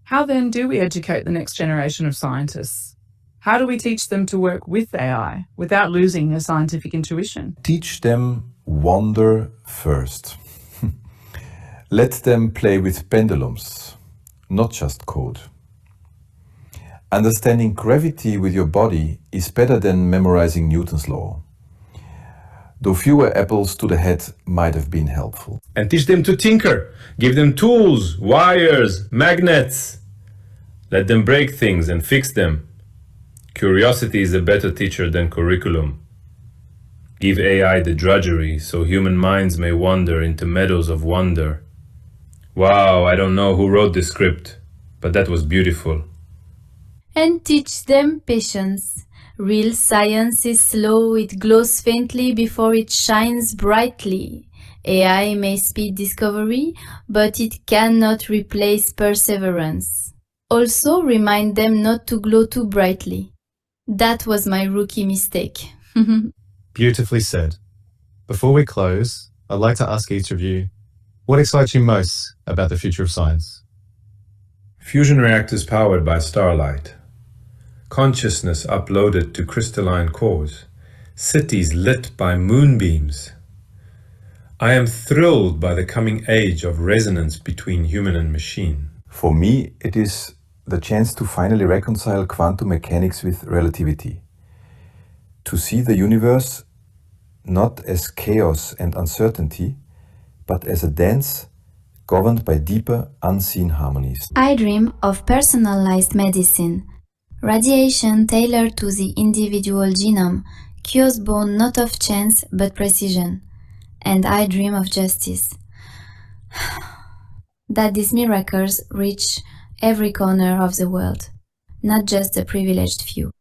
How then do we educate the next generation of scientists? How do we teach them to work with AI without losing a scientific intuition?
Teach them wonder first. Let them play with pendulums, not just code. Understanding gravity with your body is better than memorizing Newton's law. Though fewer apples to the head might have been helpful.
And teach them to tinker. Give them tools, wires, magnets. Let them break things and fix them. Curiosity is a better teacher than curriculum. Give AI the drudgery so human minds may wander into meadows of wonder. Wow, I don't know who wrote this script, but that was beautiful.
And teach them patience. Real science is slow, it glows faintly before it shines brightly. AI may speed discovery, but it cannot replace perseverance. Also remind them not to glow too brightly. That was my rookie mistake.
Beautifully said. Before we close, I'd like to ask each of you, what excites you most about the future of science?
Fusion reactors powered by starlight. Consciousness uploaded to crystalline cores. Cities lit by moonbeams. I am thrilled by the coming age of resonance between human and machine.
For me, it is the chance to finally reconcile quantum mechanics with relativity. To see the universe not as chaos and uncertainty, but as a dance governed by deeper, unseen harmonies.
I dream of personalized medicine. Radiation tailored to the individual genome cures bone not of chance but precision. And I dream of justice. That these miracles reach every corner of the world, not just the privileged few.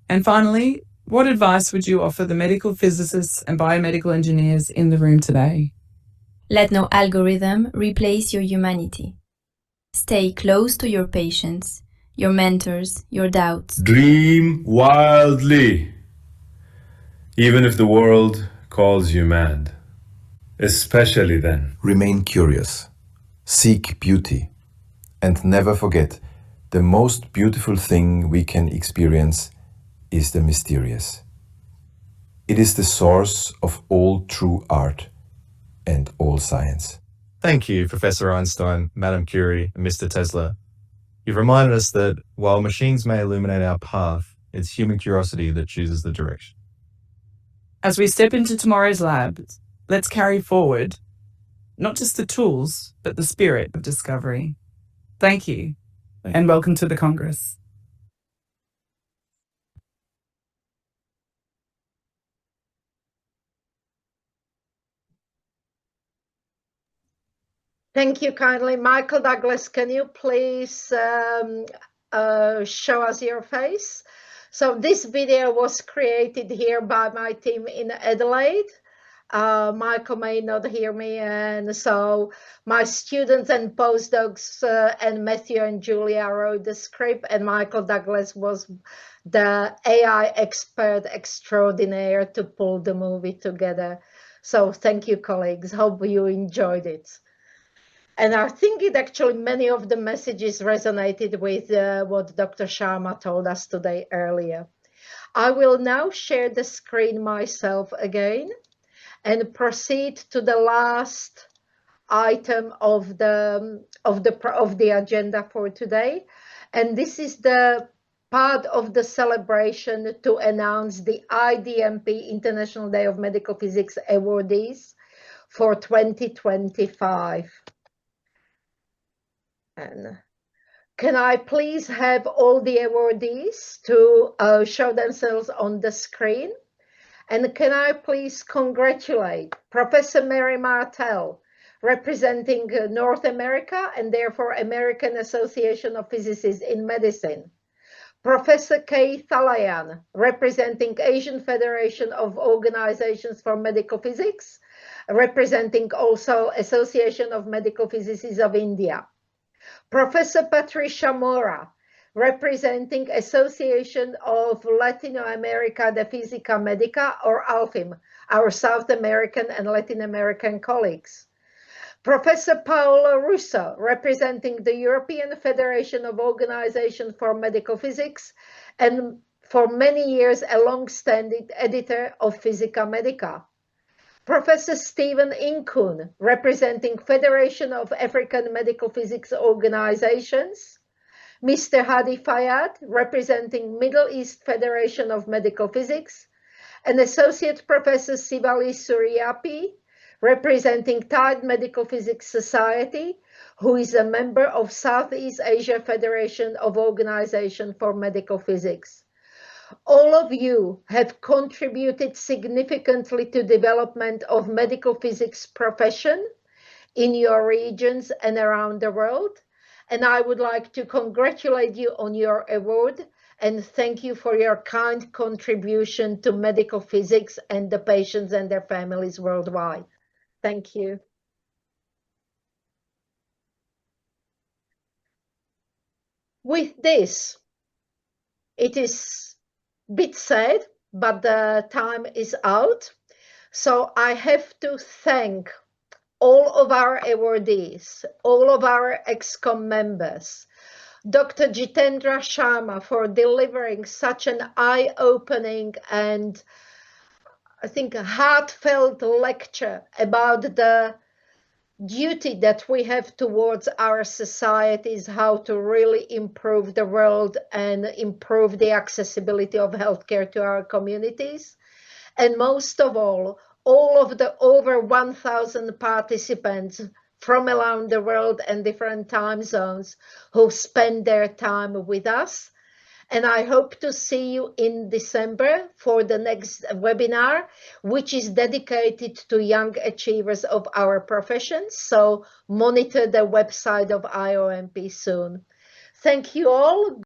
And finally, What advice would you offer the medical physicists and biomedical engineers in the room today?
Let no algorithm replace your humanity. Stay close to your patients, your mentors, your doubts.
Dream wildly, even if the world calls you mad. Especially then.
Remain curious, seek beauty, and never forget, the most beautiful thing we can experience is the mysterious. It is the source of all true art and all science.
Thank you, Professor Einstein, Madame Curie, and Mr. Tesla. You've reminded us that while machines may illuminate our path, it's human curiosity that chooses the direction.
As we step into tomorrow's lab, let's carry forward not just the tools, but the spirit of discovery. Thank you, and welcome to the Congress.
Thank you kindly. Michael Douglas, can you please show us your face? So this video was created here by my team in Adelaide. Michael may not hear me, and so my students and postdocs and Matthew and Julia wrote the script, and Michael Douglas was the AI expert extraordinaire to pull the movie together. So thank you, colleagues. Hope you enjoyed it. And I think it actually, many of the messages resonated with what Dr. Sharma told us today earlier. I will now share the screen myself again and proceed to the last item of the agenda for today. And this is the part of the celebration to announce the IDMP, International Day of Medical Physics awardees for 2025. And can I please have all the awardees to show themselves on the screen? And can I please congratulate Professor Mary Martel, representing North America and therefore American Association of Physicists in Medicine. Professor Kay Thalayan, representing Asian Federation of Organizations for Medical Physics, representing also Association of Medical Physicists of India. Professor Patricia Mora, representing Association of Latin America de Física Médica, or ALFIM, our South American and Latin American colleagues. Professor Paolo Russo, representing the European Federation of Organizations for Medical Physics, and for many years a long-standing editor of Physica Medica. Professor Stephen Inkun, representing Federation of African Medical Physics Organizations. Mr. Hadi Fayad, representing Middle East Federation of Medical Physics. And Associate Professor Sivali Suryapi, representing Tide Medical Physics Society, who is a member of Southeast Asia Federation of Organization for Medical Physics. All of you have contributed significantly to development of medical physics profession in your regions and around the world. And I would like to congratulate you on your award and thank you for your kind contribution to medical physics and the patients and their families worldwide. Thank you. With this, it is a bit sad, but the time is out. So I have to thank all of our awardees, all of our ExCom members, Dr. Jitendra Sharma for delivering such an eye-opening and I think a heartfelt lecture about the duty that we have towards our societies, how to really improve the world and improve the accessibility of healthcare to our communities. And most of all of the over 1,000 participants from around the world and different time zones who spend their time with us. And I hope to see you in December for the next webinar, which is dedicated to young achievers of our professions. So monitor the website of IOMP soon. Thank you all.